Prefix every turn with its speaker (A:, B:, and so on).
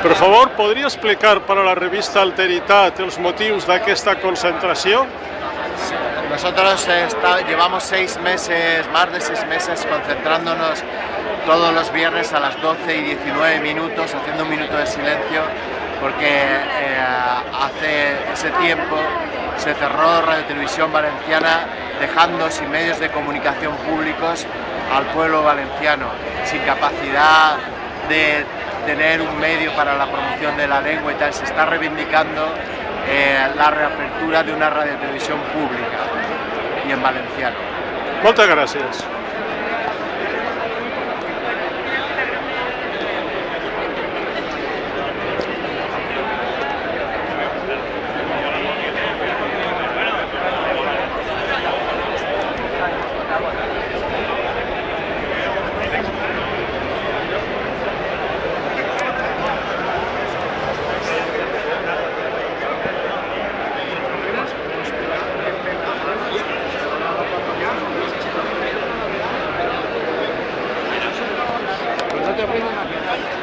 A: Per favor, podria explicar para la revista Alteritat els motius d'aquesta concentració?
B: Nosotros llevamos 6 meses, más de 6 meses, concentrándonos todos los viernes a las 12 y 19 minutos, haciendo un minuto de silencio, porque hace ese tiempo se cerró Radio Televisión Valenciana, dejando sin medios de comunicación públicos al pueblo valenciano, sin capacidad de tener un medio para la promoción de la lengua y tal. Se está reivindicando la reapertura de una radiotelevisión pública y en valenciano.
A: Moltes gràcies.
B: No te aprendes nada.